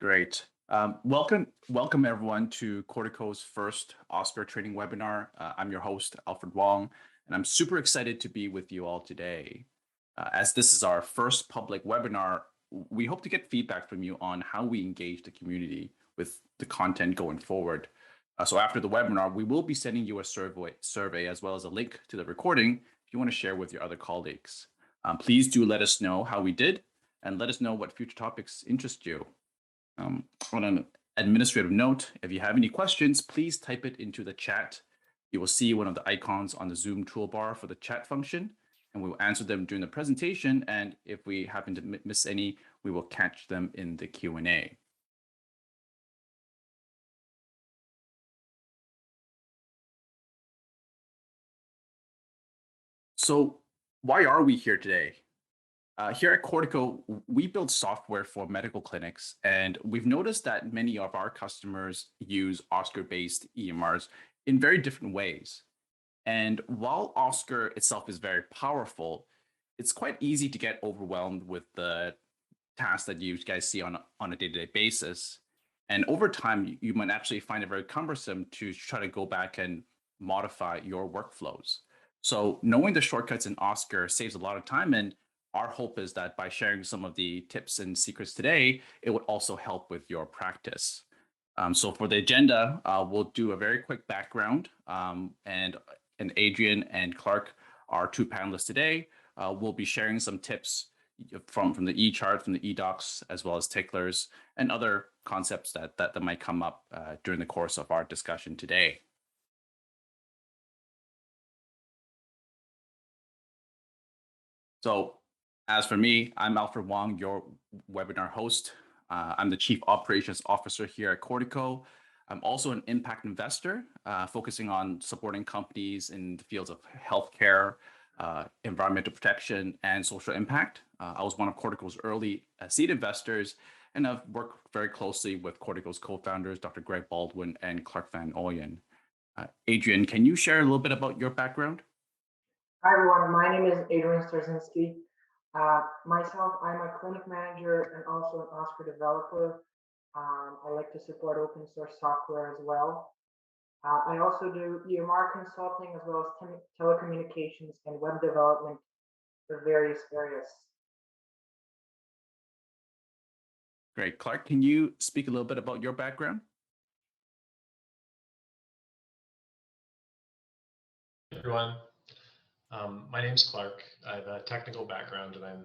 Great. Welcome everyone to Cortico's first Oscar training webinar. I'm your host, Alfred Wong, and I'm super excited to be with you all today. As this is our first public webinar, we hope to get feedback from you on how we engage the community with the content going forward. So after the webinar, we will be sending you a survey as well as a link to the recording if you want to share with your other colleagues. Please do let us know how we did and let us know what future topics interest you. On an administrative note, if you have any questions, please type it into the chat. You will see one of the icons on the Zoom toolbar for the chat function, and we will answer them during the presentation. And if we happen to miss any, we will catch them in the Q&A. So why are we here today? Here at Cortico, we build software for medical clinics, and we've noticed that many of our customers use Oscar-based EMRs in very different ways. And while Oscar itself is very powerful, it's quite easy to get overwhelmed with the tasks that you guys see on a day-to-day basis. And over time, you might actually find it very cumbersome to try to go back and modify your workflows. So knowing the shortcuts in Oscar saves a lot of time, and our hope is that by sharing some of the tips and secrets today, it would also help with your practice. So for the agenda, we'll do a very quick background, and Adrian and Clark, our two panelists today, will be sharing some tips from the eChart, from the eDocs, as well as Ticklers, and other concepts that might come up during the course of our discussion today. So as for me, I'm Alfred Wong, your webinar host. I'm the Chief Operations Officer here at Cortico. I'm also an impact investor, focusing on supporting companies in the fields of healthcare, environmental protection, and social impact. I was one of Cortico's early seed investors, and I've worked very closely with Cortico's co-founders, Dr. Greg Baldwin and Clark Van Ooyen. Adrian, can you share a little bit about your background? Hi everyone, my name is Adrian Starzinski. Myself, I'm a clinic manager and also an Oscar developer. I like to support open source software as well. I also do EMR consulting as well as telecommunications and web development for various areas. Great. Clark, can you speak a little bit about your background? Everyone. My name's Clark. I have a technical background, and I'm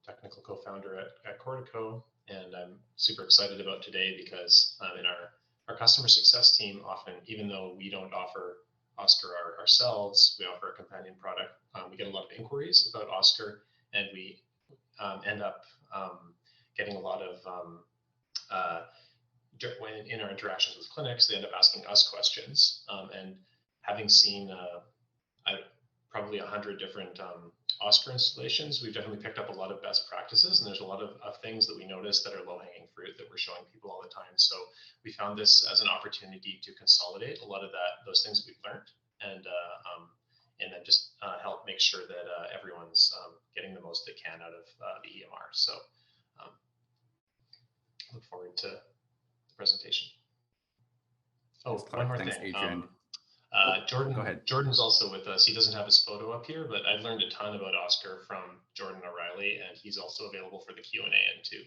technical co-founder at Cortico, and I'm super excited about today because in our customer success team, often, even though we don't offer Oscar ourselves, we offer a companion product, we get a lot of inquiries about Oscar, and we end up getting a lot of, when in our interactions with clinics, they end up asking us questions, and having seen probably 100 different Oscar installations, we've definitely picked up a lot of best practices, and there's a lot of things that we notice that are low-hanging fruit that we're showing people all the time. So we found this as an opportunity to consolidate a lot of those things we've learned, and then just help make sure that everyone's getting the most they can out of the EMR. So look forward to the presentation. Oh, one more Thanks, thing. Adrian. Jordan's also with us. He doesn't have his photo up here, but I've learned a ton about Oscar from Jordan O'Reilly, and he's also available for the Q&A and to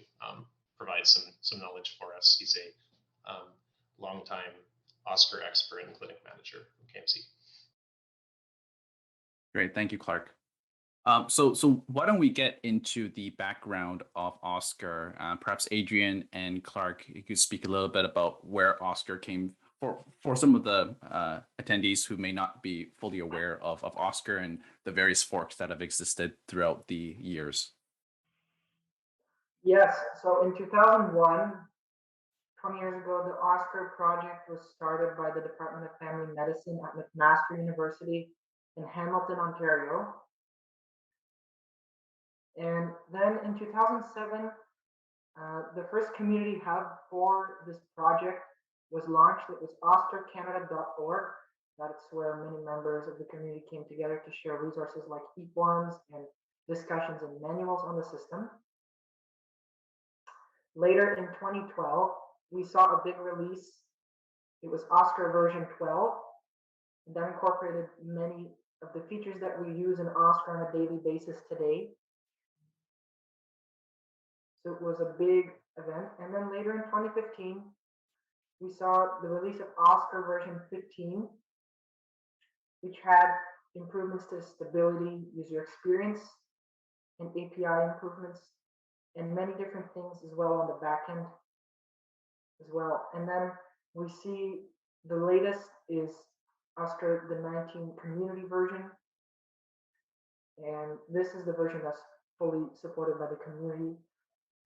provide some knowledge for us. He's a longtime Oscar expert and clinic manager from KMC. Great, thank you, Clark. So why don't we get into the background of Oscar? Perhaps Adrian and Clark, you could speak a little bit about where Oscar came for some of the attendees who may not be fully aware of Oscar and the various forks that have existed throughout the years. Yes, so in 2001, 20 years ago, the Oscar project was started by the Department of Family Medicine at McMaster University in Hamilton, Ontario. And then in 2007, the first community hub for this project was launched. It was oscarcanada.org. That's where many members of the community came together to share resources like e-forums and discussions and manuals on the system. Later in 2012, we saw a big release. It was Oscar version 12. That incorporated many of the features that we use in Oscar on a daily basis today. So it was a big event. And then later in 2015, we saw the release of Oscar version 15, which had improvements to stability, user experience, and API improvements, and many different things as well on the back end as well. And then we see the latest is Oscar the 19 community version. And this is the version that's fully supported by the community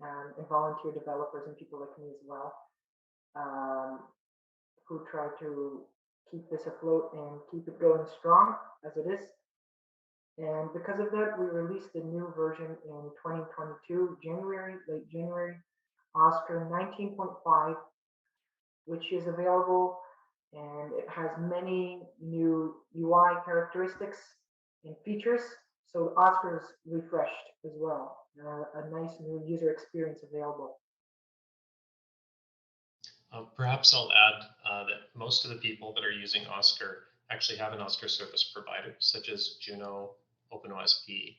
and volunteer developers and people like me as well, who try to keep this afloat and keep it going strong as it is. And because of that, we released the new version in 2022, late January, Oscar 19.5, which is available, and it has many new UI characteristics and features. So Oscar is refreshed as well. A nice new user experience available. Perhaps I'll add that most of the people that are using Oscar actually have an Oscar service provider, such as Juno, OpenOSP,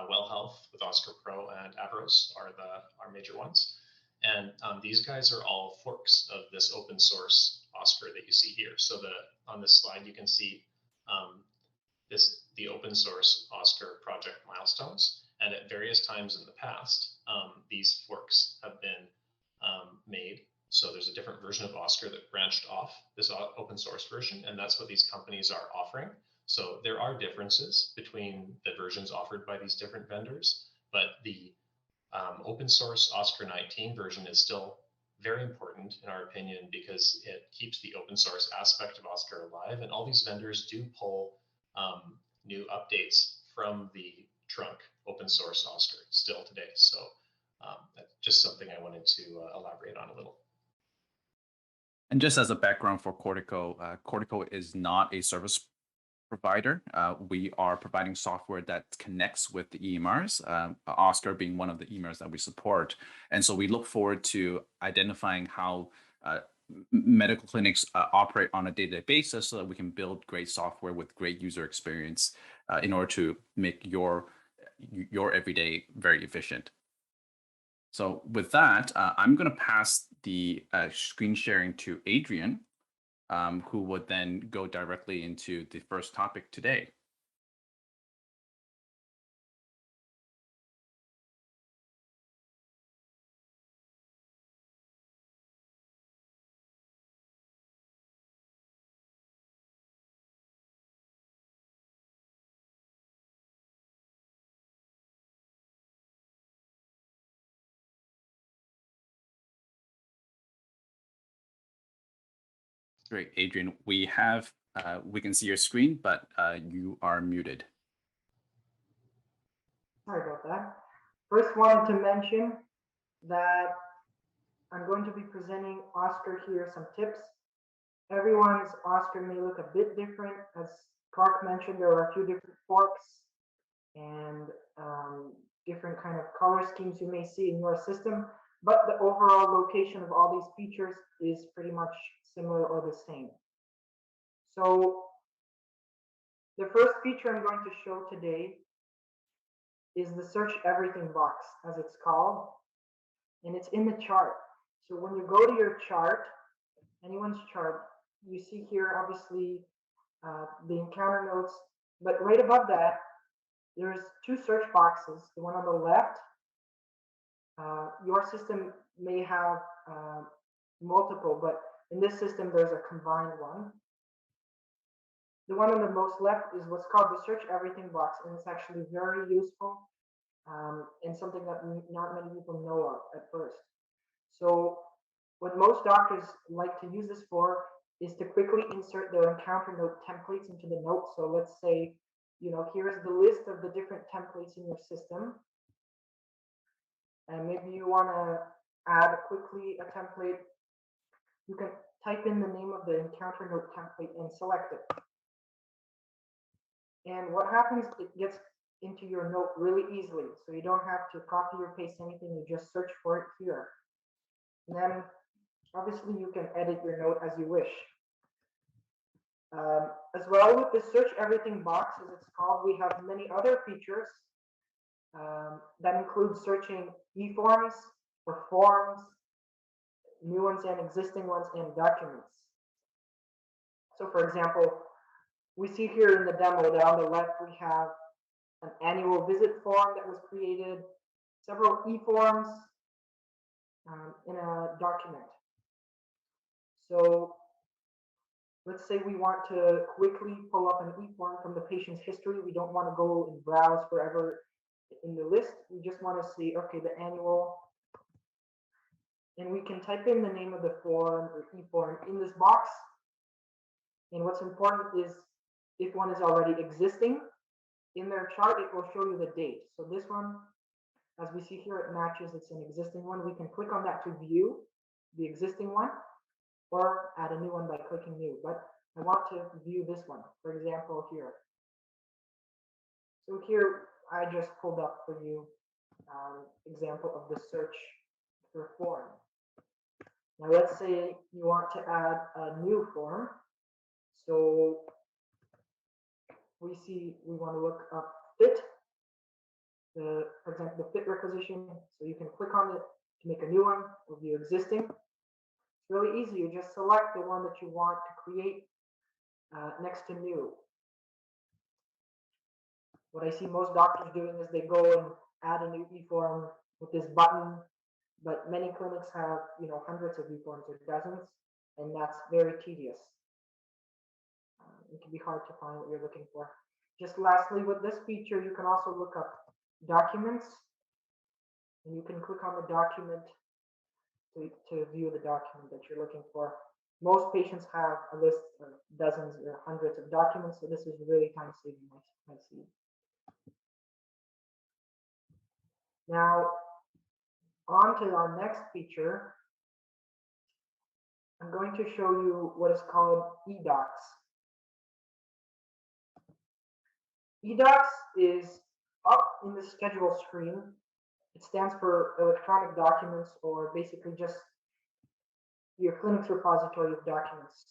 Well Health with Oscar Pro, and Avros are major ones. And these guys are all forks of this open source Oscar that you see here. So on this slide, you can see the open source Oscar project milestones. And at various times in the past, these forks have been made. So there's a different version of Oscar that branched off this open source version, and that's what these companies are offering. So there are differences between the versions offered by these different vendors, but the open source Oscar 19 version is still very important in our opinion because it keeps the open source aspect of Oscar alive, and all these vendors do pull new updates from the trunk open source Oscar still today. So that's just something I wanted to elaborate on a little. And just as a background for Cortico, Cortico is not a service provider. We are providing software that connects with the EMRs, Oscar being one of the EMRs that we support. And so we look forward to identifying how medical clinics operate on a day-to-day basis so that we can build great software with great user experience in order to make your everyday very efficient. So with that, I'm going to pass the screen sharing to Adrian, who would then go directly into the first topic today. Great, Adrian. We can see your screen, but you are muted. Sorry about that. First, wanted to mention that I'm going to be presenting Oscar here some tips. Everyone's Oscar may look a bit different. As Clark mentioned, there are a few different forks and different kind of color schemes you may see in your system, but the overall location of all these features is pretty much similar or the same. So the first feature I'm going to show today is the search everything box, as it's called, and it's in the chart. So when you go to your chart, anyone's chart, you see here obviously the encounter notes, but right above that, there's two search boxes. The one on the left, your system may have multiple, but in this system, there's a combined one. The one on the most left is what's called the search everything box, and it's actually very useful and something that not many people know of at first. So what most doctors like to use this for is to quickly insert their encounter note templates into the notes. So let's say, here's the list of the different templates in your system. And maybe you want to add quickly a template. You can type in the name of the encounter note template and select it. And what happens, it gets into your note really easily. So you don't have to copy or paste anything, you just search for it here. And then obviously you can edit your note as you wish. As well with the search everything box, as it's called, we have many other features that include searching e-forms or forms, new ones and existing ones, and documents. So for example, we see here in the demo that on the left we have an annual visit form that was created, several e-forms in a document. So let's say we want to quickly pull up an e-form from the patient's history. We don't want to go and browse forever in the list. We just want to see, okay, the annual, and we can type in the name of the form or e-form in this box. And what's important is if one is already existing in their chart, it will show you the date. So this one, as we see here, it matches, it's an existing one. We can click on that to view the existing one or add a new one by clicking new. But I want to view this one, for example, here. So here I just pulled up for you example of the search for form. Now let's say you want to add a new form. So we see we want to look up fit, for example, the fit requisition. So you can click on it to make a new one or view existing. It's really easy. You just select the one that you want to create next to new. What I see most doctors doing is they go and add a new e-form with this button, but many clinics have, hundreds of e-forms or dozens, and that's very tedious. It can be hard to find what you're looking for. Just lastly, with this feature, you can also look up documents, and you can click on the document to view the document that you're looking for. Most patients have a list of dozens or hundreds of documents, so this is really time saving, I see. Now, on to our next feature, I'm going to show you what is called eDocs. eDocs is up in the schedule screen. It stands for electronic documents, or basically just your clinic's repository of documents.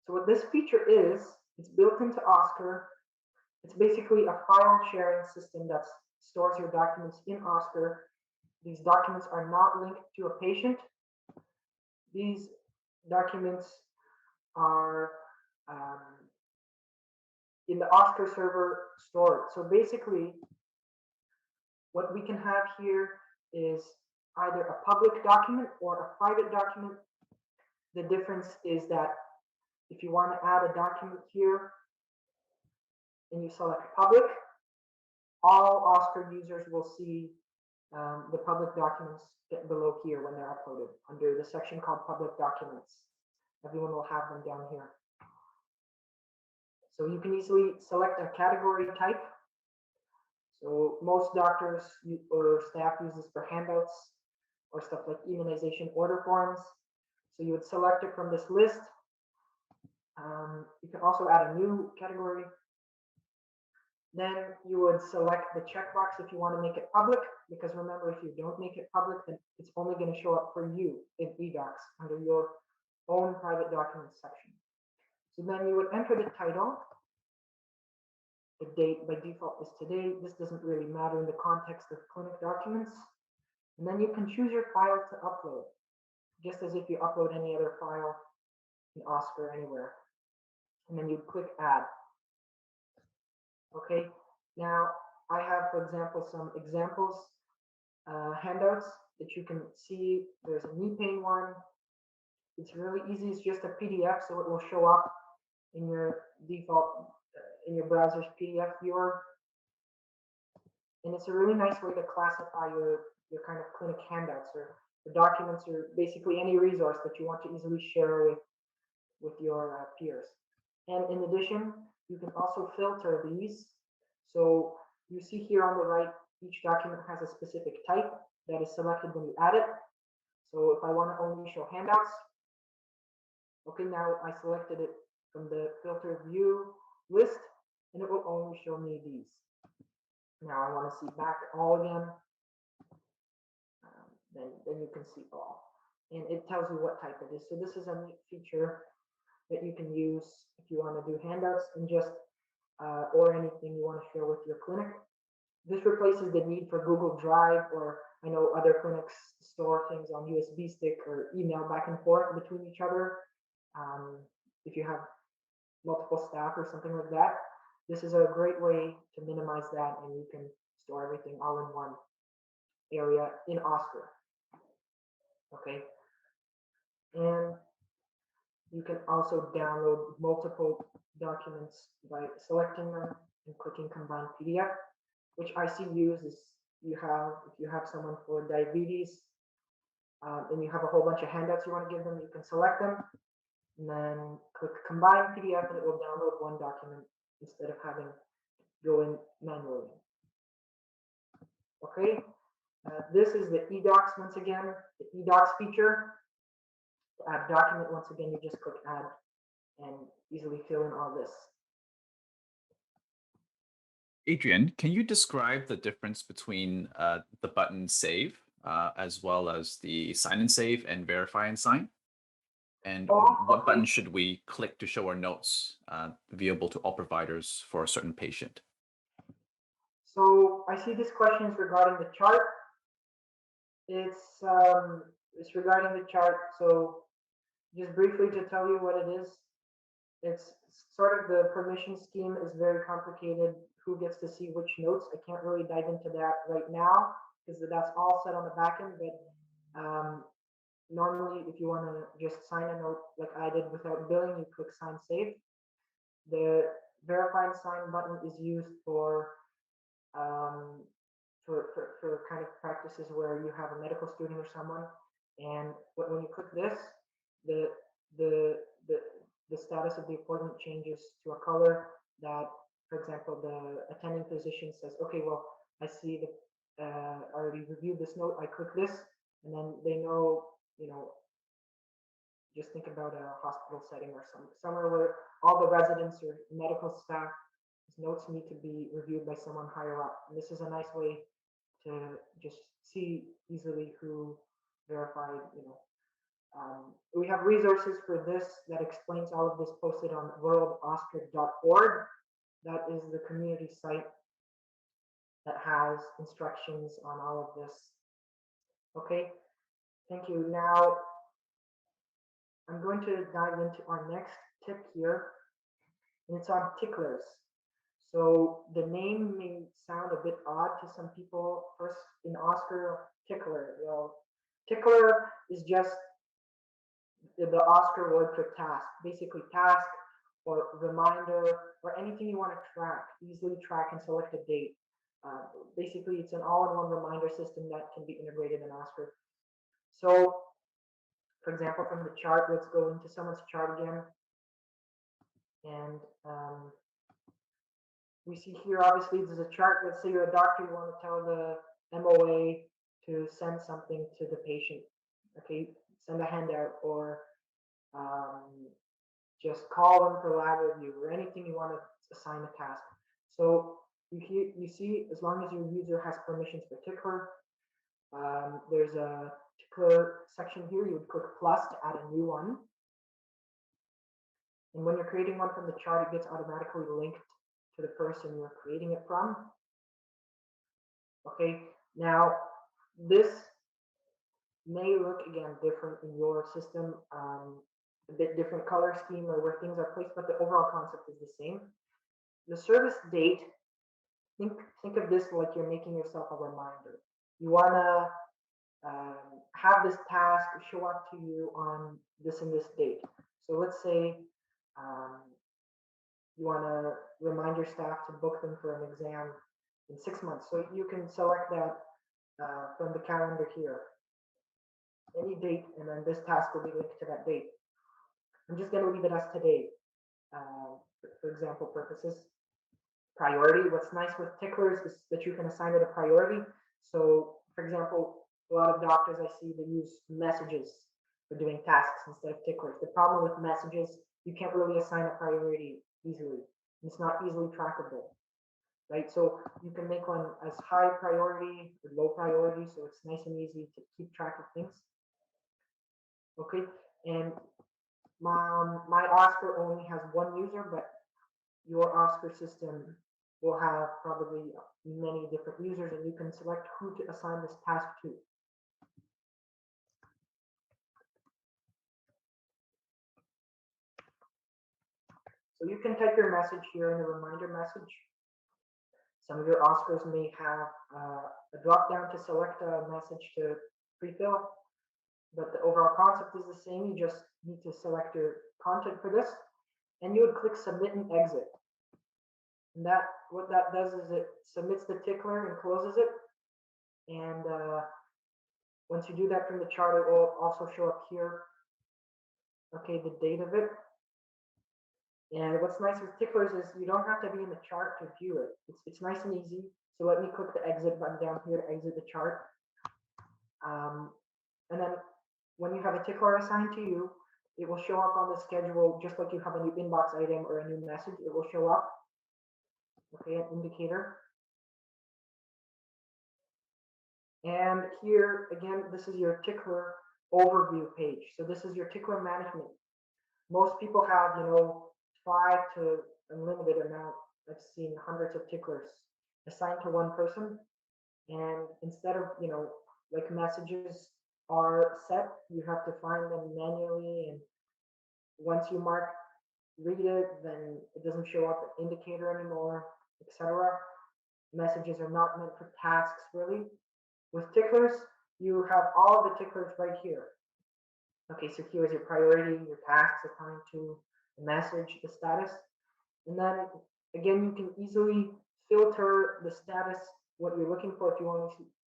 So what this feature is, it's built into Oscar. It's basically a file sharing system that stores your documents in Oscar. These documents are not linked to a patient. These documents are in the Oscar server stored. So basically, what we can have here is either a public document or a private document. The difference is that if you want to add a document here and you select public, all Oscar users will see the public documents below here when they're uploaded under the section called public documents. Everyone will have them down here. So you can easily select a category type. So most doctors or staff use this for handouts or stuff like immunization order forms. So you would select it from this list. You can also add a new category. Then you would select the checkbox if you want to make it public, because remember, if you don't make it public, then it's only going to show up for you in eDocs under your own private documents section. So then you would enter the title. The date by default is today. This doesn't really matter in the context of clinic documents. And then you can choose your file to upload, just as if you upload any other file in Oscar anywhere. And then you click add. Okay, now I have, for example, some examples, handouts that you can see. There's a knee pain one. It's really easy. It's just a PDF, so it will show up in your default, in your browser's PDF viewer. And it's a really nice way to classify your kind of clinic handouts or the documents or basically any resource that you want to easily share with your peers. And in addition, you can also filter these. So you see here on the right, each document has a specific type that is selected when you add it. So if I want to only show handouts, okay, now I selected it from the filter view list, and it will only show me these. Now I want to see back all again. then you can see all. And it tells you what type it is. So this is a neat feature that you can use if you want to do handouts and just or anything you want to share with your clinic. This replaces the need for Google Drive, or I know other clinics store things on USB stick or email back and forth between each other. If you have multiple staff or something like that, this is a great way to minimize that, and you can store everything all in one area in Oscar. Okay, and you can also download multiple documents by selecting them and clicking Combine PDF, which I see used is if you have someone for diabetes and you have a whole bunch of handouts you want to give them, you can select them and then click Combine PDF and it will download one document instead of having to go in manually. Okay, this is the eDocs once again, the eDocs feature. To add document, once again, you just click Add and easily fill in all this. Adrian, can you describe the difference between the button Save as well as the Sign and Save and Verify and Sign? And what button should we click to show our notes viewable to all providers for a certain patient? So I see this question is regarding the chart. It's regarding the chart. So just briefly to tell you what it is, it's sort of the permission scheme is very complicated. Who gets to see which notes? I can't really dive into that right now because that's all set on the back end. But normally, if you want to just sign a note like I did without billing, you click Sign Save. The Verify and Sign button is used for kind of practices where you have a medical student or someone, and when you click this, the status of the appointment changes to a color that, for example, the attending physician says, okay, well, I see that I already reviewed this note. I click this, and then they know, just think about a hospital setting or somewhere where all the residents or medical staff notes need to be reviewed by someone higher up. And this is a nice way to just see easily who verified, we have resources for this that explains all of this posted on worldoscar.org. That is the community site that has instructions on all of this. Okay, thank you. Now, I'm going to dive into our next tip here, and it's on Ticklers. So the name may sound a bit odd to some people. First, in Oscar, Tickler. Well, Tickler is just the Oscar word for task, basically task or reminder or anything you want to track, easily track and select a date. Basically, it's an all-in-one reminder system that can be integrated in Oscar. So, for example, from the chart, let's go into someone's chart again. And we see here, obviously, there's a chart. Let's say you're a doctor, you want to tell the MOA to send something to the patient. Okay, send a handout or just call them for lab review or anything you want to assign a task. So you see, as long as your user has permissions for Tickler, there's a Tickler section here. You would click plus to add a new one. And when you're creating one from the chart, it gets automatically linked to the person you're creating it from. Okay, now this may look again different in your system, a bit different color scheme or where things are placed, but the overall concept is the same. The service date, think of this like you're making yourself a reminder. You want to have this task show up to you on this and this date. So let's say you want to remind your staff to book them for an exam in 6 months. So you can select that from the calendar here, any date, and then this task will be linked to that date. I'm just going to leave it as today, for example purposes. Priority, what's nice with Ticklers is that you can assign it a priority. So, for example, a lot of doctors I see, they use messages for doing tasks instead of Ticklers. The problem with messages, you can't really assign a priority easily. It's not easily trackable. right? So you can make one as high priority or low priority, so it's nice and easy to keep track of things. Okay, and my Oscar only has one user, but your Oscar system will have probably many different users, and you can select who to assign this task to. So you can type your message here in the reminder message. Some of your Oscars may have a drop down to select a message to pre-fill, but the overall concept is the same. You just need to select your content for this, and you would click submit and exit. And that what that does is it submits the tickler and closes it. And once you do that from the chart, it will also show up here. Okay, the date of it. And what's nice with ticklers is you don't have to be in the chart to view it. It's nice and easy. So let me click the exit button down here to exit the chart. And then when you have a tickler assigned to you, it will show up on the schedule just like you have a new inbox item or a new message. It will show up. Okay, an indicator. And here again, this is your tickler overview page. So this is your tickler management. Most people have, 5 to unlimited amount. I've seen hundreds of ticklers assigned to one person. And instead of, like messages are set, you have to find them manually. And once you mark read it, then it doesn't show up an indicator anymore, etc. Messages are not meant for tasks really. With ticklers, you have all the ticklers right here. Okay, so here's your priority, your tasks assigned to the message, the status. And then again, you can easily filter the status, what you're looking for. If you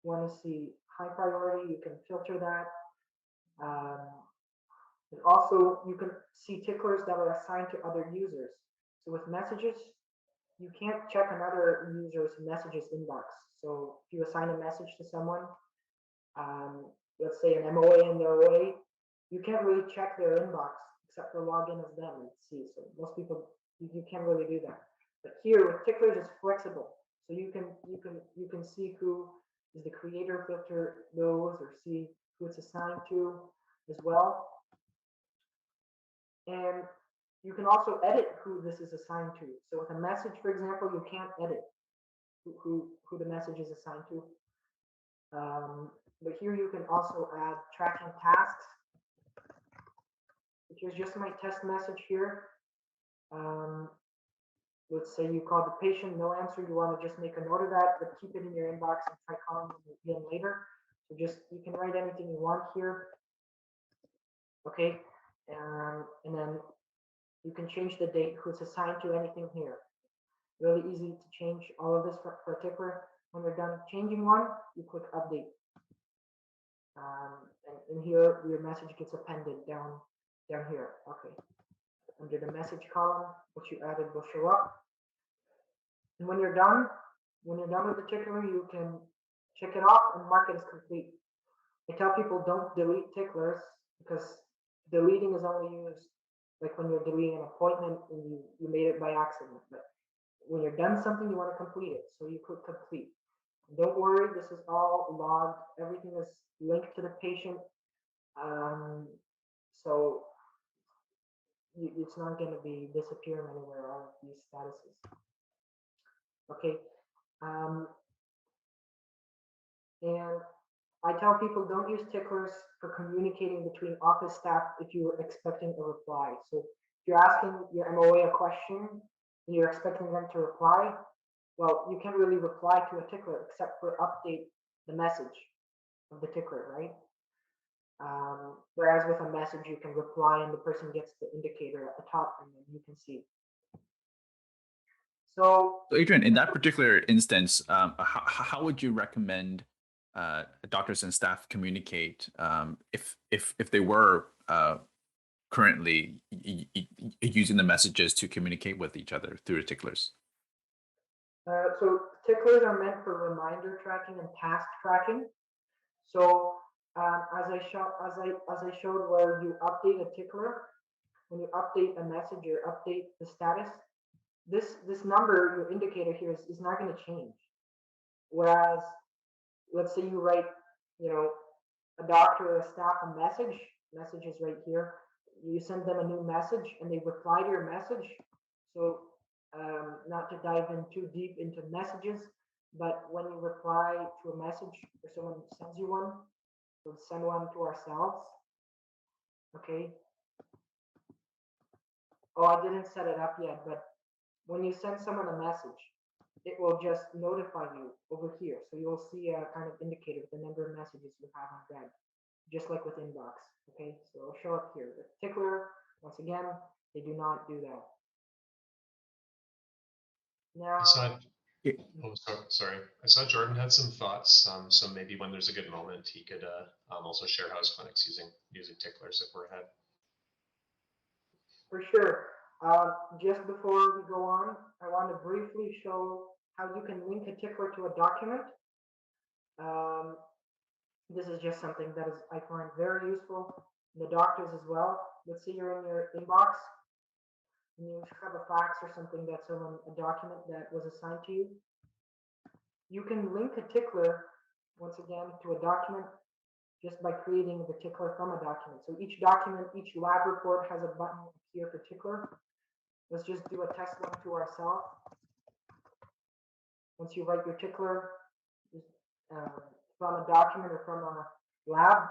want to see high priority, you can filter that. And also, you can see ticklers that are assigned to other users. So with messages, you can't check another user's messages inbox. So if you assign a message to someone, let's say an MOA and their OA, you can't really check their inbox except for log in as them and see. So most people, you can't really do that. But here with ticklers, it's flexible. So you can see who is the creator, filter those, or see who it's assigned to as well. And you can also edit who this is assigned to. So with a message, for example, you can't edit who the message is assigned to. But here you can also add tracking tasks, which is just my test message here. Let's say you called the patient, no answer. You want to just make a note of that, but keep it in your inbox and try calling them again later. So you can write anything you want here. Okay, and then you can change the date, who's assigned to anything here. Really easy to change all of this for a tickler. When you're done changing one, you click update. And here your message gets appended down here. Okay. Under the message column, what you added will show up. And when you're done with the tickler, you can check it off and mark it as complete. I tell people don't delete ticklers because deleting is only used like when you're deleting an appointment and you made it by accident. But when you're done something, you want to complete it. So you click complete. Don't worry, this is all logged. Everything is linked to the patient. So it's not going to be disappearing anywhere, all of these statuses. Okay. And I tell people don't use ticklers for communicating between office staff if you're expecting a reply. So if you're asking your MOA a question and you're expecting them to reply, well, you can't really reply to a tickler except for update the message of the tickler, right? Whereas with a message, you can reply and the person gets the indicator at the top and then you can see. So Adrian, in that particular instance, how would you recommend doctors and staff communicate if they were currently using the messages to communicate with each other through the ticklers? So ticklers are meant for reminder tracking and task tracking. So as I showed where you update a tickler, when you update a message or update the status, this number, your indicator here is not going to change. Whereas, let's say you write, a doctor or a staff a message is right here. You send them a new message and they reply to your message. So not to dive in too deep into messages, but when you reply to a message or someone sends you one, we'll send one to ourselves. Okay. Oh, I didn't set it up yet, but when you send someone a message, it will just notify you over here. So you'll see a kind of indicator with the number of messages you have on read, just like with Inbox. Okay, so it'll show up here. With Tickler, once again, they do not do that. Now, sorry. I saw Jordan had some thoughts. So maybe when there's a good moment, he could also share how his clinic's using Ticklers if we're ahead. For sure. Just before we go on, I want to briefly show how you can link a tickler to a document. This is just something that I find very useful. The doctors as well. Let's say you're in your inbox and you have a fax or something that's on a document that was assigned to you. You can link a tickler, once again, to a document just by creating the tickler from a document. So each document, each lab report has a button here for tickler. Let's just do a test one to ourselves. Once you write your tickler from a document or from a lab,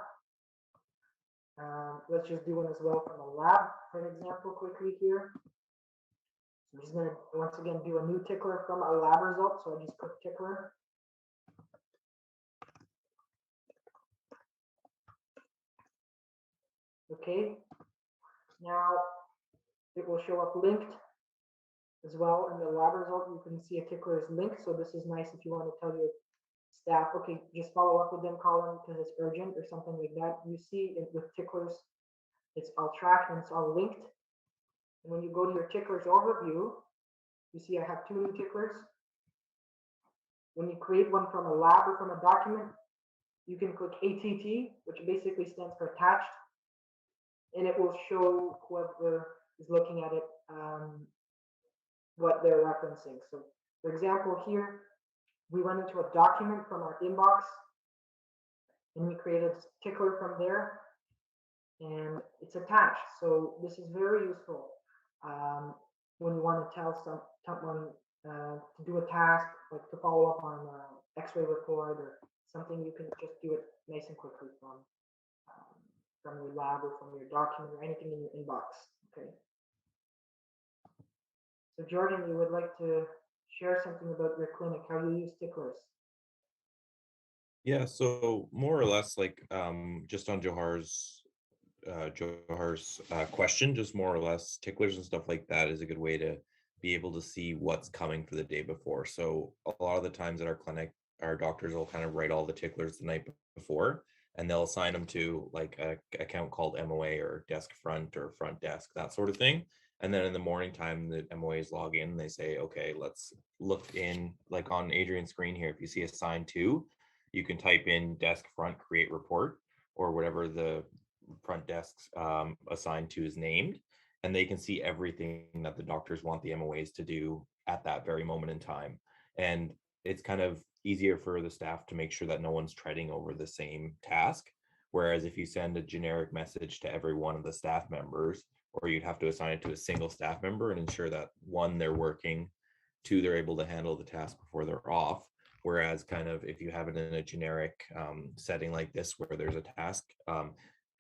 let's just do one as well from a lab, for an example, quickly here. So I'm just going to once again do a new tickler from a lab result. So I just click tickler. Okay. Now it will show up linked as well in the lab result. You can see a tickler is linked. So this is nice if you want to tell your staff, okay, just follow up with them, call them because it's urgent or something like that. You see it with ticklers, it's all tracked and it's all linked. And when you go to your ticklers overview, you see I have 2 new ticklers. When you create one from a lab or from a document, you can click ATT, which basically stands for attached, and it will show whoever is looking at it what they're referencing. So for example, here, we went into a document from our inbox and we created a tickler from there and it's attached. So this is very useful when you want to tell someone to do a task, like to follow up on an x-ray report or something. You can just do it nice and quickly from your lab or from your document or anything in your inbox. Okay. So Jordan, you would like to share something about your clinic, how you use ticklers. Yeah, so more or less like just on Johar's question, just more or less ticklers and stuff like that is a good way to be able to see what's coming for the day before. So a lot of the times at our clinic, our doctors will kind of write all the ticklers the night before and they'll assign them to like a account called MOA or desk front or front desk, that sort of thing. And then in the morning time, the MOAs log in and they say, okay, let's look in, like on Adrian's screen here, if you see assigned to, you can type in desk front create report or whatever the front desks assigned to is named, and they can see everything that the doctors want the MOAs to do at that very moment in time. And it's kind of easier for the staff to make sure that no one's treading over the same task. Whereas if you send a generic message to every one of the staff members, or you'd have to assign it to a single staff member and ensure that 1, they're working, 2, they're able to handle the task before they're off. Whereas kind of if you have it in a generic setting like this where there's a task,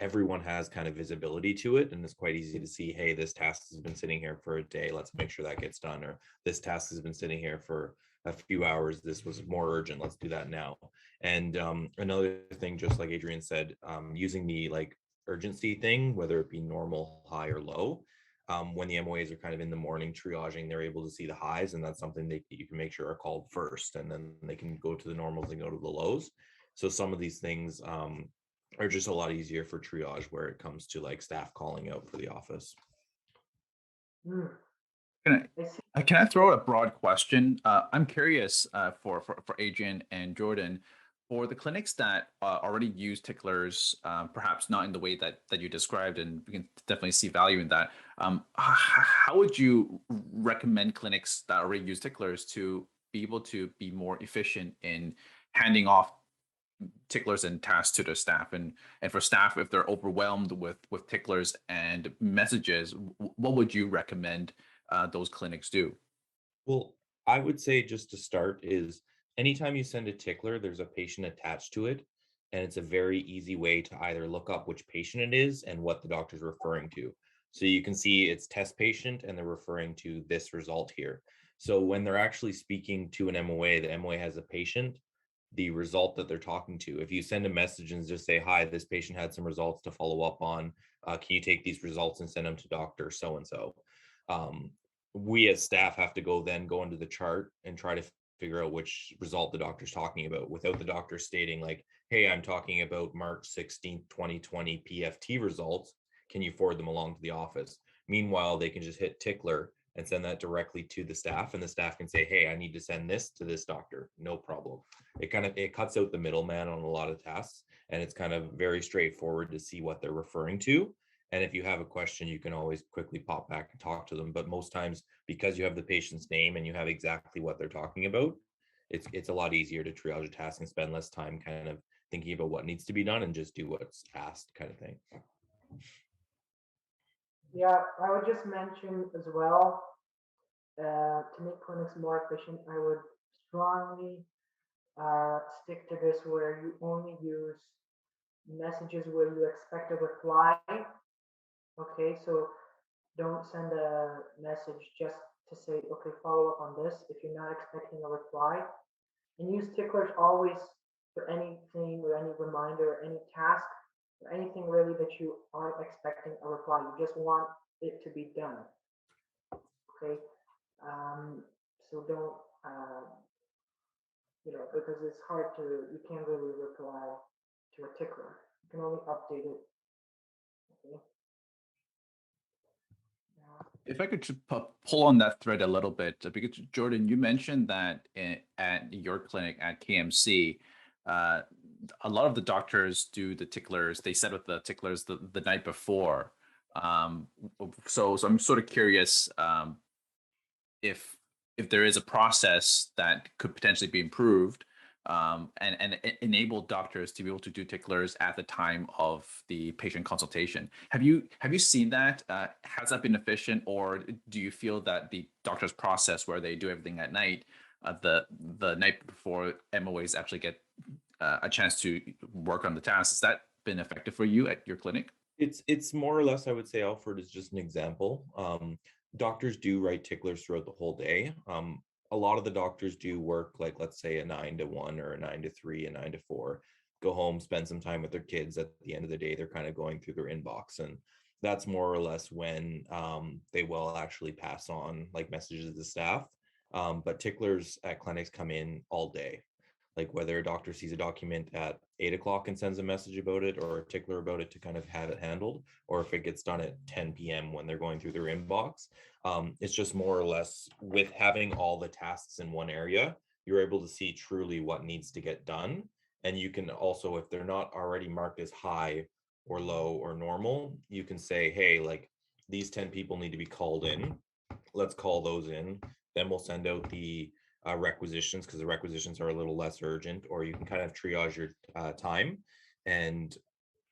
everyone has kind of visibility to it and it's quite easy to see, hey, this task has been sitting here for a day, let's make sure that gets done, or this task has been sitting here for a few hours, this was more urgent, let's do that now. And another thing, just like Adrian said, using the like urgency thing, whether it be normal, high, or low, when the MOAs are kind of in the morning triaging, they're able to see the highs, and that's something that you can make sure are called first, and then they can go to the normals and go to the lows. So some of these things are just a lot easier for triage where it comes to like staff calling out for the office. Can I throw a broad question? I'm curious for Adrian and Jordan. For the clinics that already use Ticklers, perhaps not in the way that you described, and we can definitely see value in that. How would you recommend clinics that already use Ticklers to be able to be more efficient in handing off Ticklers and tasks to their staff, and for staff, if they're overwhelmed with Ticklers and messages, what would you recommend those clinics do? Well, I would say just to start is anytime you send a tickler, there's a patient attached to it. And it's a very easy way to either look up which patient it is and what the doctor's referring to. So you can see it's test patient and they're referring to this result here. So when they're actually speaking to an MOA, the MOA has a patient, the result that they're talking to. If you send a message and just say, hi, this patient had some results to follow up on, can you take these results and send them to doctor so and so? We as staff have to go into the chart and try to figure out which result the doctor's talking about without the doctor stating like, hey, I'm talking about March 16th, 2020 PFT results. Can you forward them along to the office? Meanwhile, they can just hit tickler and send that directly to the staff, and the staff can say, hey, I need to send this to this doctor. No problem. It cuts out the middleman on a lot of tasks, and it's kind of very straightforward to see what they're referring to. And if you have a question, you can always quickly pop back and talk to them. But most times, because you have the patient's name and you have exactly what they're talking about, it's a lot easier to triage a task and spend less time kind of thinking about what needs to be done and just do what's asked kind of thing. Yeah, I would just mention as well, to make clinics more efficient, I would strongly stick to this where you only use messages where you expect a reply. Okay, so don't send a message just to say, okay, follow up on this if you're not expecting a reply. And use ticklers always for anything or any reminder or any task or anything really that you aren't expecting a reply. You just want it to be done. Okay. So don't, because it's hard to, you can't really reply to a tickler. You can only update it. Okay. If I could just pull on that thread a little bit, because Jordan, you mentioned that at your clinic at KMC, a lot of the doctors do the ticklers. They set up the ticklers the night before. So I'm sort of curious if there is a process that could potentially be improved, and enable doctors to be able to do ticklers at the time of the patient consultation. Have you seen that? Has that been efficient, or do you feel that the doctor's process where they do everything at night, the night before MOAs actually get a chance to work on the tasks, has that been effective for you at your clinic? It's more or less, I would say, Alfred is just an example. Doctors do write ticklers throughout the whole day. A lot of the doctors do work like, let's say, a 9 to 1 or a 9 to 3, a 9 to 4, go home, spend some time with their kids. At the end of the day, they're kind of going through their inbox, and that's more or less when they will actually pass on like messages to staff. But ticklers at clinics come in all day, like whether a doctor sees a document at 8 o'clock and sends a message about it or a tickler about it to kind of have it handled, or if it gets done at 10 p.m. when they're going through their inbox. It's just more or less with having all the tasks in one area, you're able to see truly what needs to get done. And you can also, if they're not already marked as high or low or normal, you can say, hey, like these 10 people need to be called in. Let's call those in. Then we'll send out the requisitions, because the requisitions are a little less urgent, or you can kind of triage your time. And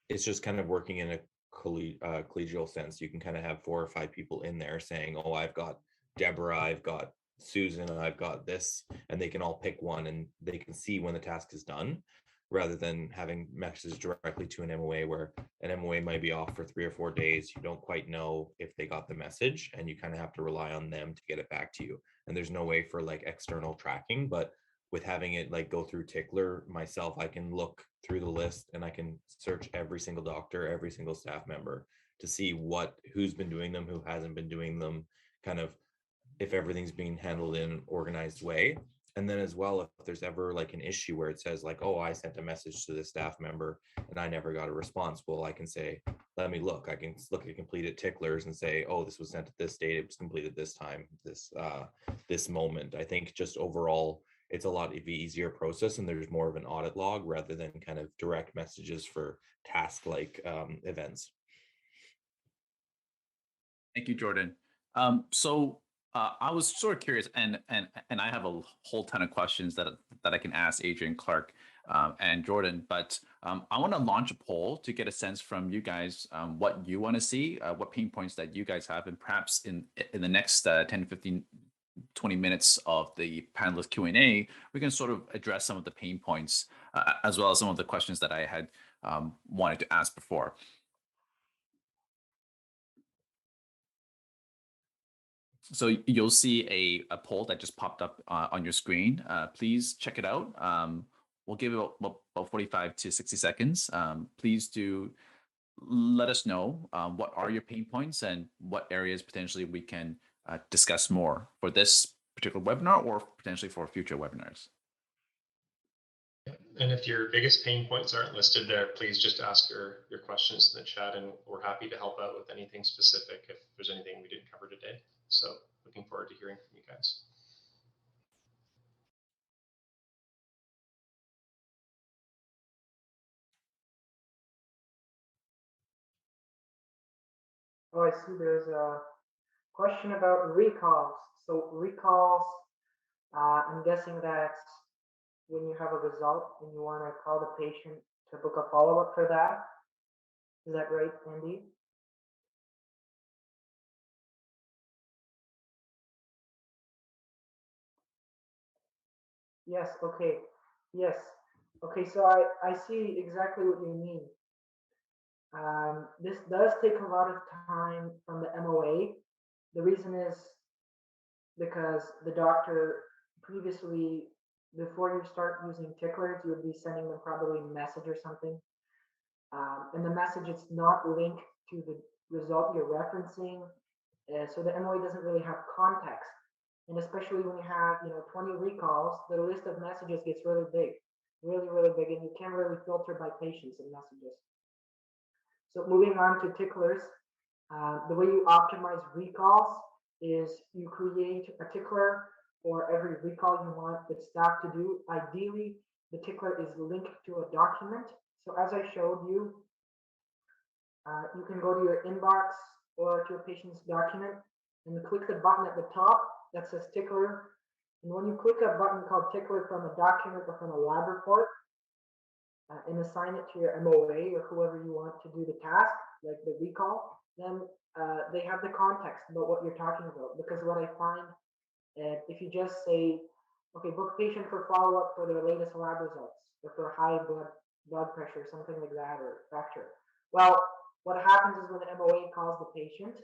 it's just kind of working in a collegial sense. You can kind of have 4 or 5 people in there saying, oh, I've got Deborah, I've got Susan, I've got this, and they can all pick one and they can see when the task is done, rather than having messages directly to an MOA where an MOA might be off for 3 or 4 days. You don't quite know if they got the message, and you kind of have to rely on them to get it back to you. And there's no way for like external tracking, but with having it like go through Tickler myself, I can look through the list and I can search every single doctor, every single staff member to see who's been doing them, who hasn't been doing them, kind of if everything's being handled in an organized way. And then as well, if there's ever like an issue where it says like, oh, I sent a message to the staff member and I never got a response, well, I can say, let me look. I can look at completed ticklers and say, oh, this was sent at this date, it was completed this time, this moment. I think just overall, it's a lot of easier process, and there's more of an audit log rather than kind of direct messages for task like events. Thank you, Jordan. I was sort of curious, and I have a whole ton of questions that I can ask Adrian, Clark, and Jordan. But I want to launch a poll to get a sense from you guys what you want to see, what pain points that you guys have, and perhaps in the next 10, 15, 20 minutes of the panelist Q&A, we can sort of address some of the pain points as well as some of the questions that I had wanted to ask before. So you'll see a poll that just popped up on your screen. Please check it out. We'll give it about 45 to 60 seconds. Please do let us know what are your pain points and what areas potentially we can discuss more for this particular webinar or potentially for future webinars. And if your biggest pain points aren't listed there, please just ask your questions in the chat, and we're happy to help out with anything specific if there's anything we didn't cover today. So looking forward to hearing from you guys. Oh, I see there's a question about recalls. So recalls, I'm guessing that's when you have a result and you want to call the patient to book a follow-up for that. Is that right, Andy? Yes, okay. Yes. Okay, so I see exactly what you mean. This does take a lot of time from the MOA. The reason is because the doctor previously, before you start using Ticklers, you would be sending them probably a message or something. And the message, it's not linked to the result you're referencing. So the MOA doesn't really have context. And especially when you have, 20 recalls, the list of messages gets really big, really big, and you can't really filter by patients and messages. So moving on to Ticklers, the way you optimize recalls is you create a tickler for every recall you want the staff to do. Ideally, the tickler is linked to a document. So as I showed you, you can go to your inbox or to a patient's document and click the button at the top that says tickler. And when you click a button called tickler from a document or from a lab report, and assign it to your MOA or whoever you want to do the task, like the recall, then they have the context about what you're talking about. Because what I find, if you just say, okay, book patient for follow-up for their latest lab results, or for high blood pressure, something like that, or fracture. Well, what happens is when the MOA calls the patient's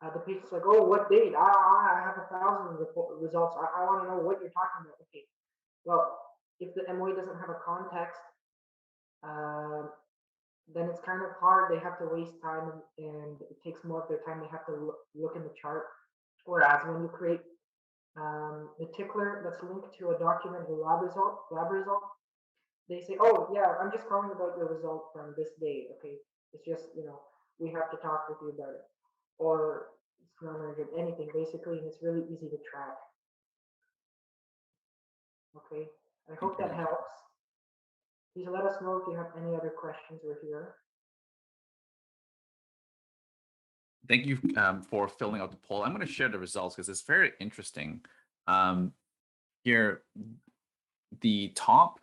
like, oh, what date? I have 1,000 results. I want to know what you're talking about. Okay, well, if the MOA doesn't have a context, then it's kind of hard. They have to waste time, and it takes more of their time. They have to look in the chart. Whereas when you create the tickler that's linked to a document, the lab result, they say, oh yeah, I'm just calling about your result from this date. Okay, it's just, we have to talk with you about it, or it's not urgent, anything basically, and it's really easy to track. Okay, I hope that helps. Please let us know if you have any other questions. We're here. Thank you for filling out the poll. I'm going to share the results because it's very interesting. Here, the top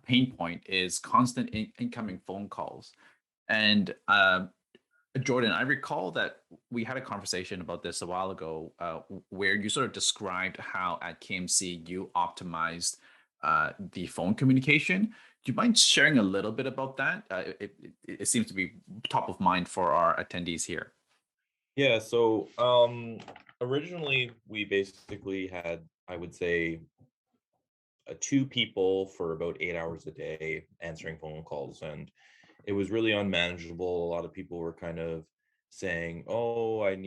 pain point is constant incoming phone calls. And Jordan, I recall that we had a conversation about this a while ago where you sort of described how at KMC you optimized the phone communication. Do you mind sharing a little bit about that? It seems to be top of mind for our attendees here. Yeah, so originally we basically had, I would say, 2 people for about 8 hours a day answering phone calls, and it was really unmanageable. A lot of people were kind of saying, oh, I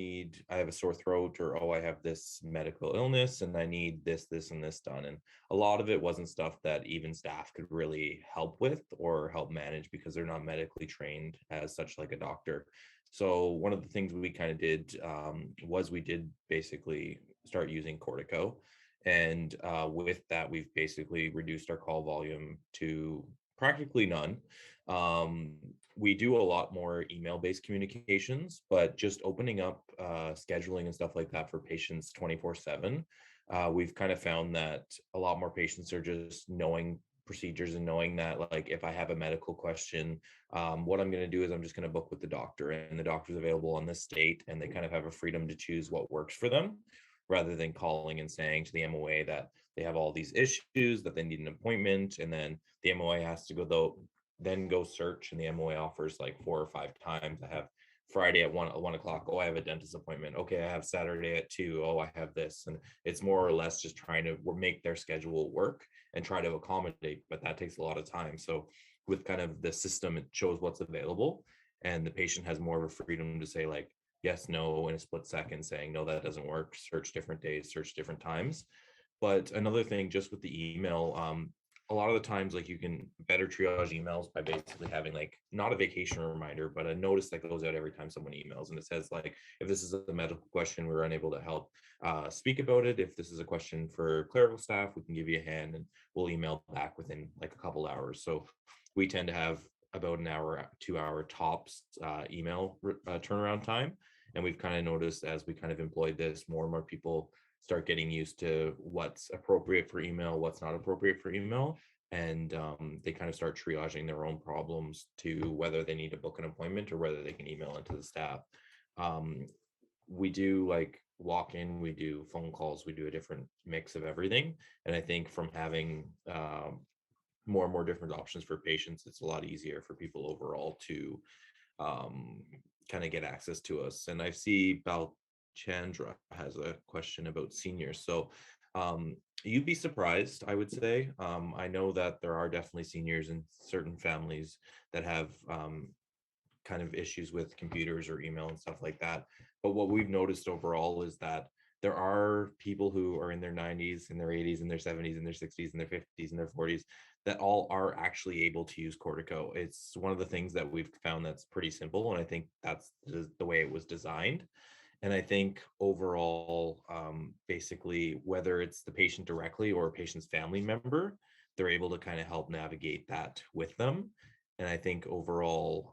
have a sore throat, or oh, I have this medical illness and I need this and this done. And a lot of it wasn't stuff that even staff could really help with or help manage because they're not medically trained as such, like a doctor. So one of the things we kind of did was we did basically start using Cortico. And with that, we've basically reduced our call volume to practically none. We do a lot more email-based communications, but just opening up scheduling and stuff like that for patients 24/7. We've kind of found that a lot more patients are just knowing procedures and knowing that, like, if I have a medical question, what I'm going to do is I'm just going to book with the doctor, and the doctor's available on this date, and they kind of have a freedom to choose what works for them, rather than calling and saying to the MOA that they have all these issues, that they need an appointment, and then the MOA has to then go search, and the MOA offers like 4 or 5 times. I have Friday at 1 o'clock. Oh, I have a dentist appointment. Okay, I have Saturday at 2. Oh, I have this. And it's more or less just trying to make their schedule work and try to accommodate, but that takes a lot of time. So with kind of the system, it shows what's available, and the patient has more of a freedom to say, like, yes, no, in a split second, saying, no, that doesn't work, search different days, search different times. But another thing, just with the email, a lot of the times, like, you can better triage emails by basically having, like, not a vacation reminder, but a notice that goes out every time someone emails, and it says, like, if this is a medical question, we're unable to help speak about it. If this is a question for clerical staff, we can give you a hand, and we'll email back within like a couple hours. So we tend to have about an hour, 2 hour tops email turnaround time. And we've kind of noticed, as we kind of employed this, more and more people start getting used to what's appropriate for email, what's not appropriate for email. And they kind of start triaging their own problems to whether they need to book an appointment or whether they can email into the staff. We do like walk in, we do phone calls, we do a different mix of everything. And I think from having more and more different options for patients, it's a lot easier for people overall to kind of get access to us. And I see Chandra has a question about seniors. So you'd be surprised, I would say. I know that there are definitely seniors in certain families that have kind of issues with computers or email and stuff like that. But what we've noticed overall is that there are people who are in their 90s, in their 80s, in their 70s, in their 60s, in their 50s, in their 40s that all are actually able to use Cortico. It's one of the things that we've found that's pretty simple, and I think that's the way it was designed. And I think overall, basically, whether it's the patient directly or a patient's family member, they're able to kind of help navigate that with them. And I think overall,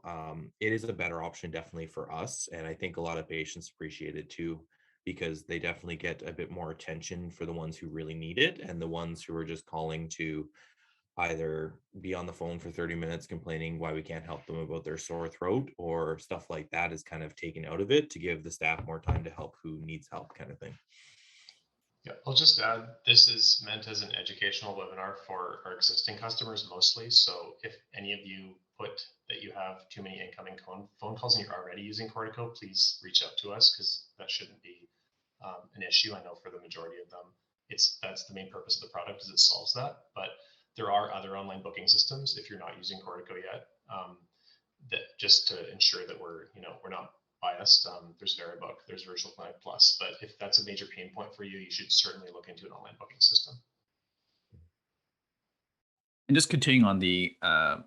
it is a better option definitely for us. And I think a lot of patients appreciate it too, because they definitely get a bit more attention for the ones who really need it, and the ones who are just calling to either be on the phone for 30 minutes complaining why we can't help them about their sore throat or stuff like that is kind of taken out of it to give the staff more time to help who needs help, kind of thing. Yeah, I'll just add, this is meant as an educational webinar for our existing customers mostly. So if any of you put that you have too many incoming phone calls and you're already using Cortico, please reach out to us, because that shouldn't be an issue. I know for the majority of them, that's the main purpose of the product, is it solves that. But there are other online booking systems, if you're not using Cortico yet, that just to ensure that we're not biased. There's Wrapup, there's Virtual Clinic Plus, but if that's a major pain point for you, you should certainly look into an online booking system. And just continuing on the uh,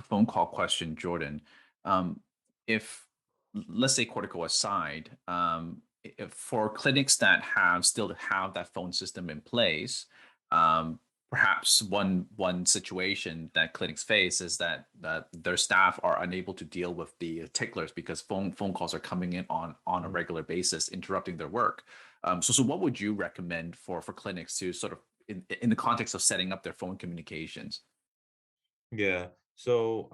phone call question, Jordan, if let's say Cortico aside, for clinics that still have that phone system in place, perhaps one situation that clinics face is that their staff are unable to deal with the ticklers because phone calls are coming in on a regular basis, interrupting their work. So what would you recommend for clinics to sort of in the context of setting up their phone communications? Yeah. So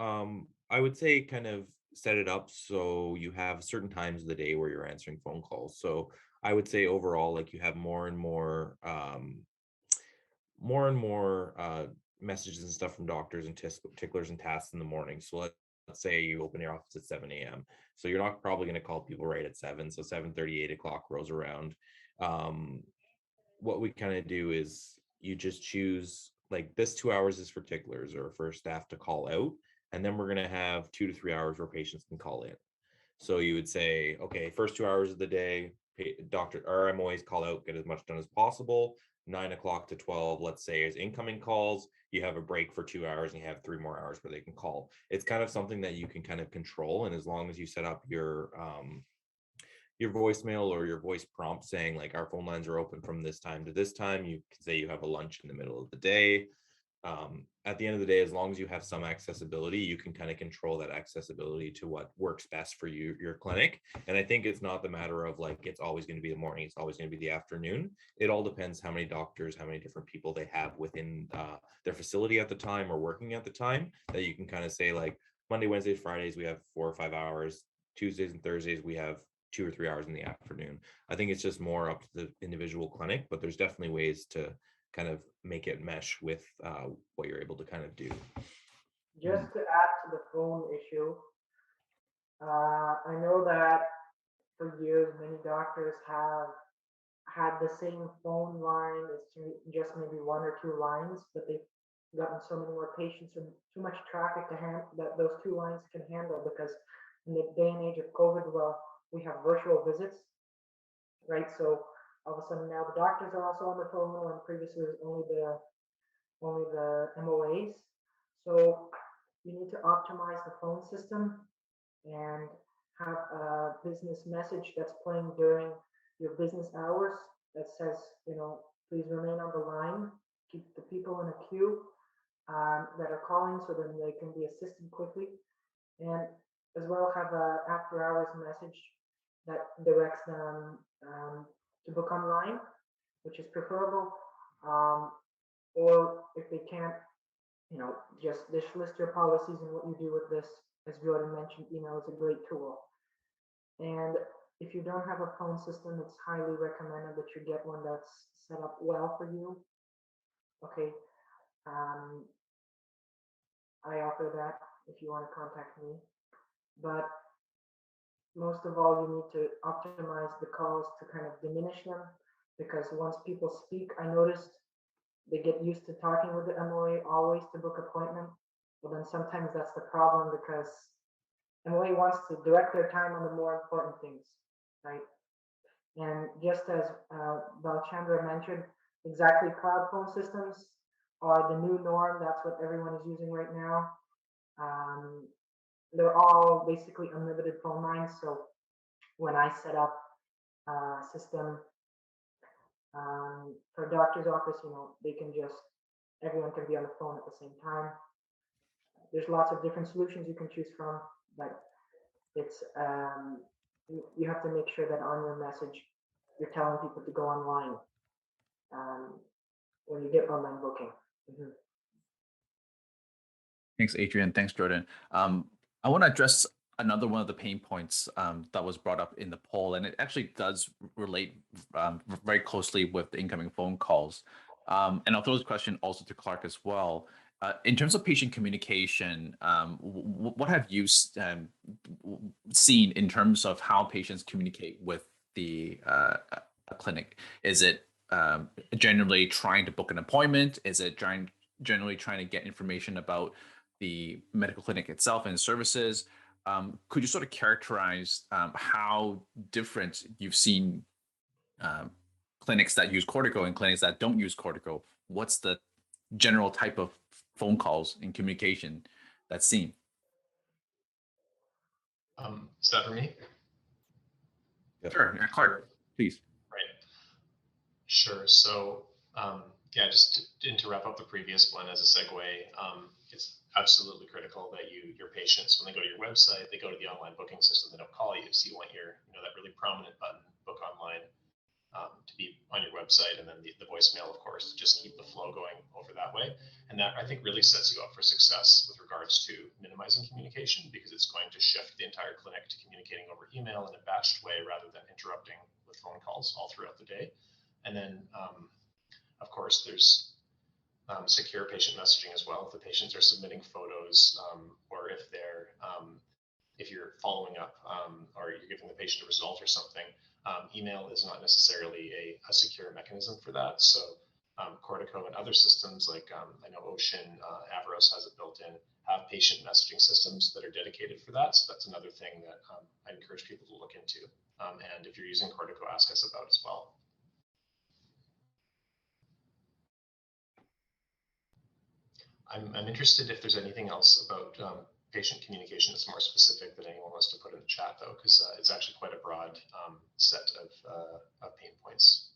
I would say kind of set it up so you have certain times of the day where you're answering phone calls. So I would say overall, like, you have more and more messages and stuff from doctors and ticklers and tasks in the morning. So let's say you open your office at 7 a.m. So you're not probably going to call people right at 7. So 7:30, 8 o'clock rolls around. What we kind of do is you just choose, like, this 2 hours is for ticklers or for staff to call out. And then we're going to have 2 to 3 hours where patients can call in. So you would say, okay, first 2 hours of the day, doctor or MOAs call out, get as much done as possible. 9 o'clock to 12, let's say, is incoming calls. You have a break for 2 hours and you have 3 more hours where they can call. It's kind of something that you can kind of control. And as long as you set up your voicemail or your voice prompt saying like our phone lines are open from this time to this time. You can say you have a lunch in the middle of the day. At the end of the day, as long as you have some accessibility, you can kind of control that accessibility to what works best for you, your clinic. And I think it's not the matter of like, it's always going to be the morning, it's always going to be the afternoon. It all depends how many doctors, how many different people they have within their facility at the time or working at the time, that you can kind of say like Monday, Wednesdays, Fridays, we have 4 or 5 hours. Tuesdays and Thursdays, we have 2 or 3 hours in the afternoon. I think it's just more up to the individual clinic, but there's definitely ways to kind of make it mesh with what you're able to kind of do. Just to add to the phone issue, I know that for years many doctors have had the same phone line. It's just maybe 1 or 2 lines, but they've gotten so many more patients and too much traffic to handle that those 2 lines can handle, because in the day and age of COVID, well, we have virtual visits, right? So all of a sudden now the doctors are also on the phone, when previously it was only the MOAs. So you need to optimize the phone system and have a business message that's playing during your business hours that says, please remain on the line, keep the people in a queue that are calling, so then they can be assisted quickly. And as well have a after hours message that directs them to book online, which is preferable. Or if they can't, just list your policies and what you do with this. As Jordan mentioned, email is a great tool. And if you don't have a phone system, it's highly recommended that you get one that's set up well for you. Okay. I offer that if you want to contact me. But most of all, you need to optimize the calls to kind of diminish them, because once people speak, I noticed they get used to talking with the MOA always to book appointment. Well, then sometimes that's the problem, because MOA wants to direct their time on the more important things, right? And just as Balchandra mentioned, exactly, cloud phone systems are the new norm. That's what everyone is using right now. They're all basically unlimited phone lines. So when I set up a system for a doctor's office, they can everyone can be on the phone at the same time. There's lots of different solutions you can choose from, but it's you have to make sure that on your message you're telling people to go online when you get online booking. Mm-hmm. Thanks, Adrian. Thanks, Jordan. I want to address another one of the pain points that was brought up in the poll, and it actually does relate very closely with the incoming phone calls. And I'll throw this question also to Clark as well. In terms of patient communication, what have you seen in terms of how patients communicate with the clinic? Is it generally trying to book an appointment? Is it generally trying to get information about the medical clinic itself and services? Could you sort of characterize how different you've seen clinics that use Cortico and clinics that don't use Cortico? What's the general type of phone calls and communication that's seen? Is that for me? Sure, Clark, please. Right. Sure. So yeah, just to wrap up the previous one as a segue, it's absolutely critical that your patients, when they go to your website, they go to the online booking system, they don't call you. So you want that really prominent button, book online, to be on your website, and then the voicemail, of course, to just keep the flow going over that way. And that, I think, really sets you up for success with regards to minimizing communication, because it's going to shift the entire clinic to communicating over email in a batched way rather than interrupting with phone calls all throughout the day. And then, of course, there's secure patient messaging as well. If the patients are submitting photos, or if you're following up, or you're giving the patient a result or something, email is not necessarily a secure mechanism for that. So Cortico and other systems like I know Ocean, Avros has it built in, have patient messaging systems that are dedicated for that. So that's another thing that I encourage people to look into. And if you're using Cortico, ask us about as well. I'm interested if there's anything else about patient communication that's more specific that anyone wants to put in the chat, though, because it's actually quite a broad set of pain points.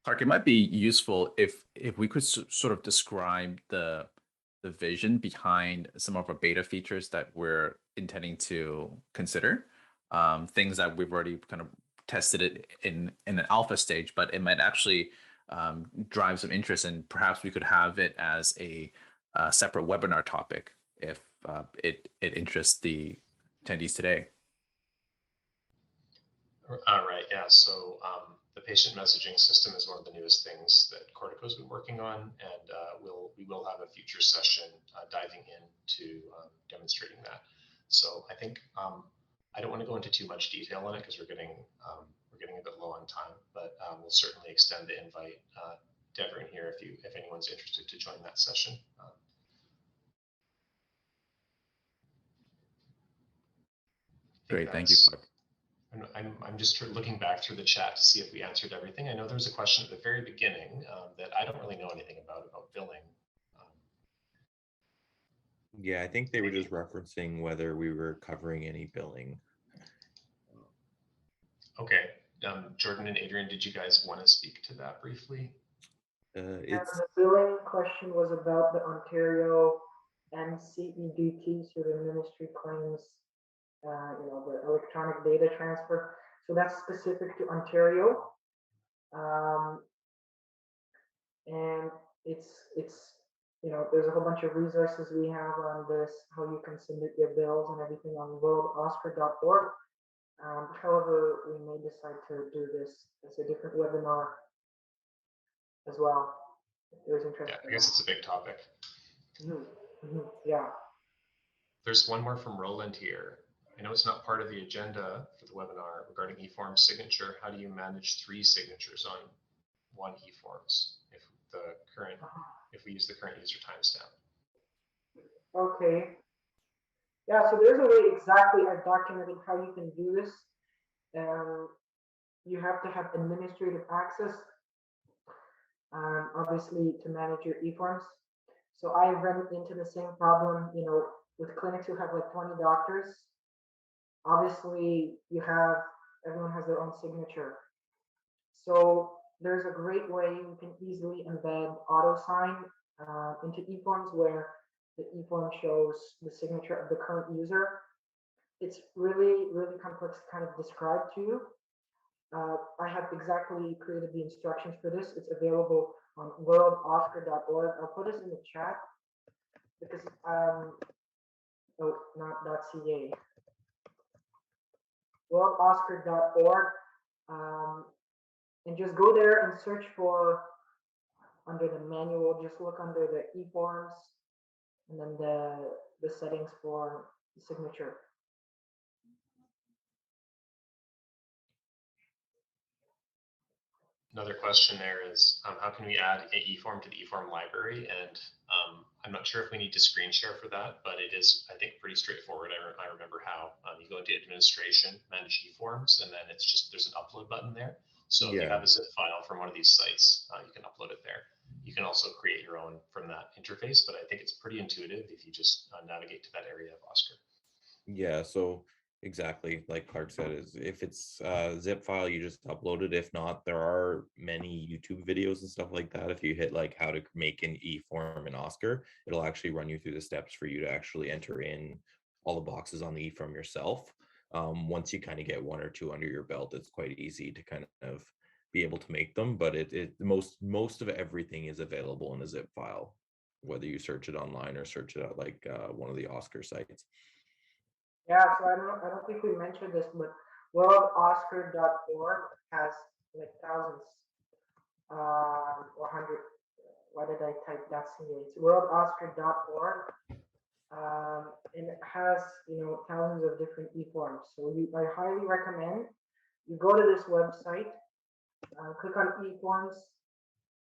Clark, it might be useful if we could sort of describe the vision behind some of our beta features that we're intending to consider. Things that we've already kind of tested it in an alpha stage, but it might actually drive some interest, and perhaps we could have it as a separate webinar topic if it interests the attendees today. Right, yeah. So the patient messaging system is one of the newest things that Cortico's been working on, and we will have a future session diving into demonstrating that. So I think I don't want to go into too much detail on it because we're getting a bit low on time, but we'll certainly extend the invite to everyone here if anyone's interested to join that session. Great, thank you, Clark. I'm just looking back through the chat to see if we answered everything. I know there was a question at the very beginning that I don't really know anything about billing. Yeah, I think they were just referencing whether we were covering any billing. Okay, Jordan and Adrian, did you guys want to speak to that briefly? The billing question was about the Ontario MCEDT, so the Ministry Claims, the electronic data transfer. So that's specific to Ontario, and it's there's a whole bunch of resources we have on this, how you can submit your bills and everything on worldoscar.org. However, we may decide to do this as a different webinar as well. If there's interest. Yeah, I guess it's a big topic. Yeah. There's one more from Roland here. I know it's not part of the agenda for the webinar regarding eForm signature. How do you manage 3 signatures on one eForms if we use the current user timestamp? Okay. Yeah, so there's a way exactly I've documented how you can do this. You have to have administrative access, obviously, to manage your eForms. So I run into the same problem, with clinics who have like 20 doctors. Obviously, everyone has their own signature. So there's a great way you can easily embed auto-sign into eForms where the eForm shows the signature of the current user. It's really, really complex to kind of describe to you. I have exactly created the instructions for this. It's available on worldoscar.org. I'll put this in the chat because, oh, not .ca. worldoscar.org, and just go there and search for, under the manual, just look under the eForms and then the settings for the signature. Another question there is how can we add an eForm to the eForm library? And I'm not sure if we need to screen share for that, but it is, I think, pretty straightforward. I remember how you go into administration, manage eForms, and then it's just, there's an upload button there. So if you have a zip file from one of these sites, you can upload it there. You can also create your own from that interface, but I think it's pretty intuitive if you just navigate to that area of Oscar. Yeah, so exactly like Clark said, is if it's a zip file, you just upload it. If not, there are many YouTube videos and stuff like that. If you hit like how to make an eForm in Oscar, it'll actually run you through the steps for you to actually enter in all the boxes on the eForm yourself. Once you kind of get 1 or 2 under your belt, it's quite easy to kind of be able to make them, but most of everything is available in a zip file, whether you search it online or search it at like one of the Oscar sites. Yeah, so I don't think we mentioned this, but worldoscar.org has like thousands or 100. Why did I type .ca? It's worldoscar.org, and it has thousands of different eForms. So I highly recommend you go to this website, click on eForms,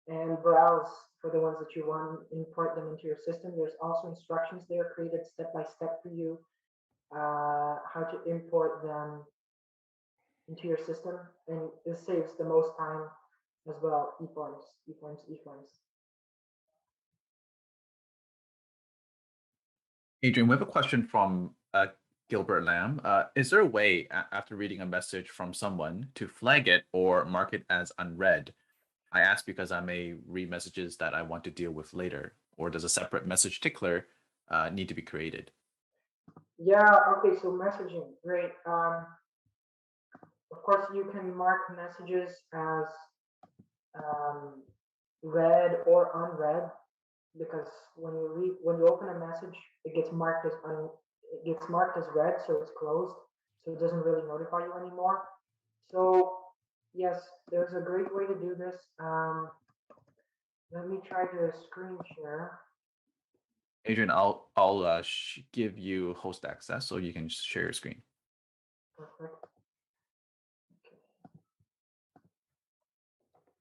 and browse for the ones that you want, import them into your system. There's also instructions there created step by step for you. How to import them into your system, and this saves the most time as well. eForms. Adrian, we have a question from Gilbert Lamb. Is there a way, after reading a message from someone, to flag it or mark it as unread? I ask because I may read messages that I want to deal with later, or does a separate message tickler need to be created? Yeah, okay, so messaging, great. Of course, you can mark messages as read or unread, because when you open a message, it gets marked as read, so it's closed, so it doesn't really notify you anymore. So yes, there's a great way to do this. Let me try to screen share. Adrian, I'll give you host access so you can share your screen. Perfect.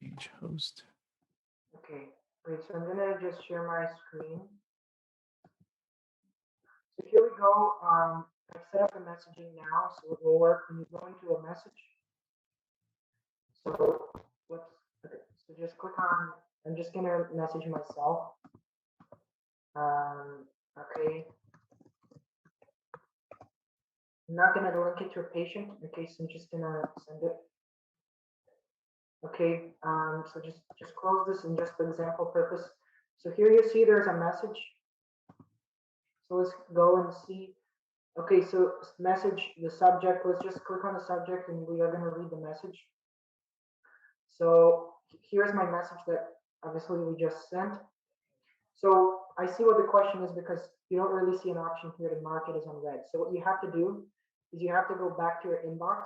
Page host. Okay, great. So I'm gonna just share my screen. So here we go. I've set up the messaging now, so it will work when you go into a message. So okay, so just click on, I'm just gonna message myself. Okay. I'm not gonna link it to a patient in case I'm just gonna send it. Okay, so just close this and just for example purpose. So here you see there's a message. So let's go and see. Okay, so message, the subject, let's just click on the subject and we are going to read the message. So here's my message that obviously we just sent. So I see what the question is because you don't really see an option here to mark it as unread. So what you have to do is you have to go back to your inbox.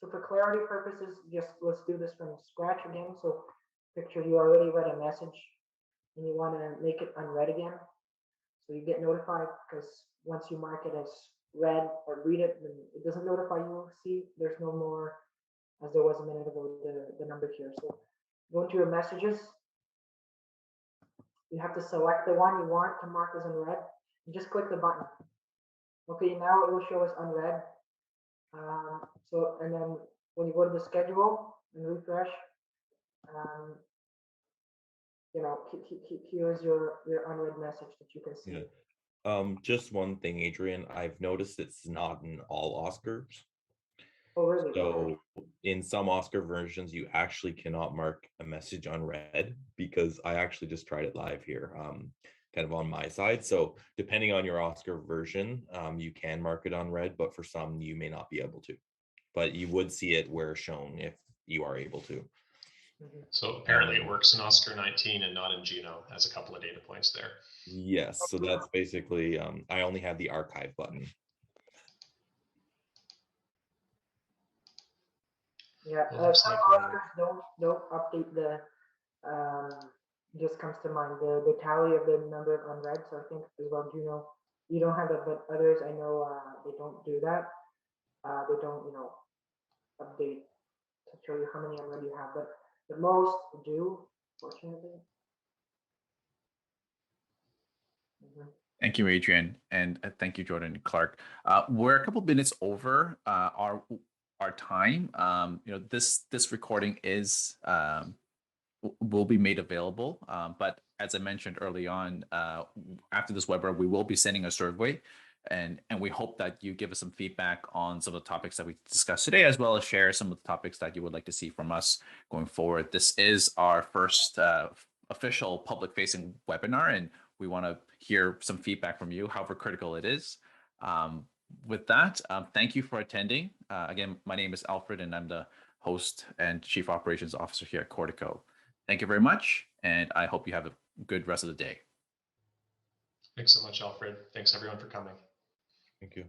So for clarity purposes, just let's do this from scratch again. So picture you already read a message and you want to make it unread again. So you get notified because once you mark it as read or read it, then it doesn't notify you. See, there's no more, as there was a minute ago, the number here. So go into your messages. You have to select the one you want to mark as unread and just click the button. Okay, now it will show us unread. So, and then when you go to the schedule and refresh, you know, here's your unread message that you can see. Yeah. Just one thing, Adrian, I've noticed it's not in all Oscars. Oh, really? So in some Oscar versions, you actually cannot mark a message unread because I actually just tried it live here, kind of on my side. So depending on your Oscar version, you can mark it unread, but for some, you may not be able to. But you would see it where shown if you are able to. So apparently it works in Oscar 19 and not in Geno, has a couple of data points there. Yes, so that's basically, I only have the archive button. Yeah, some Oscars don't update the, just comes to mind, the tally of the number of unread. So I think as well, Juno, you don't have that, but others I know they don't do that. They don't, you know, update to show you how many unread you have, but most do, fortunately. Thank you, Adrian, and thank you, Jordan and Clark. We're a couple minutes over our time. You know, this recording is will be made available, but as I mentioned early on, after this webinar, we will be sending a survey, and we hope that you give us some feedback on some of the topics that we discussed today, as well as share some of the topics that you would like to see from us going forward. This is our first official public-facing webinar, and we want to hear some feedback from you, however critical it is. With that, thank you for attending. Again, my name is Alfred, and I'm the host and Chief Operations Officer here at Cortico. Thank you very much, and I hope you have a good rest of the day. Thanks so much, Alfred. Thanks everyone for coming. Thank you.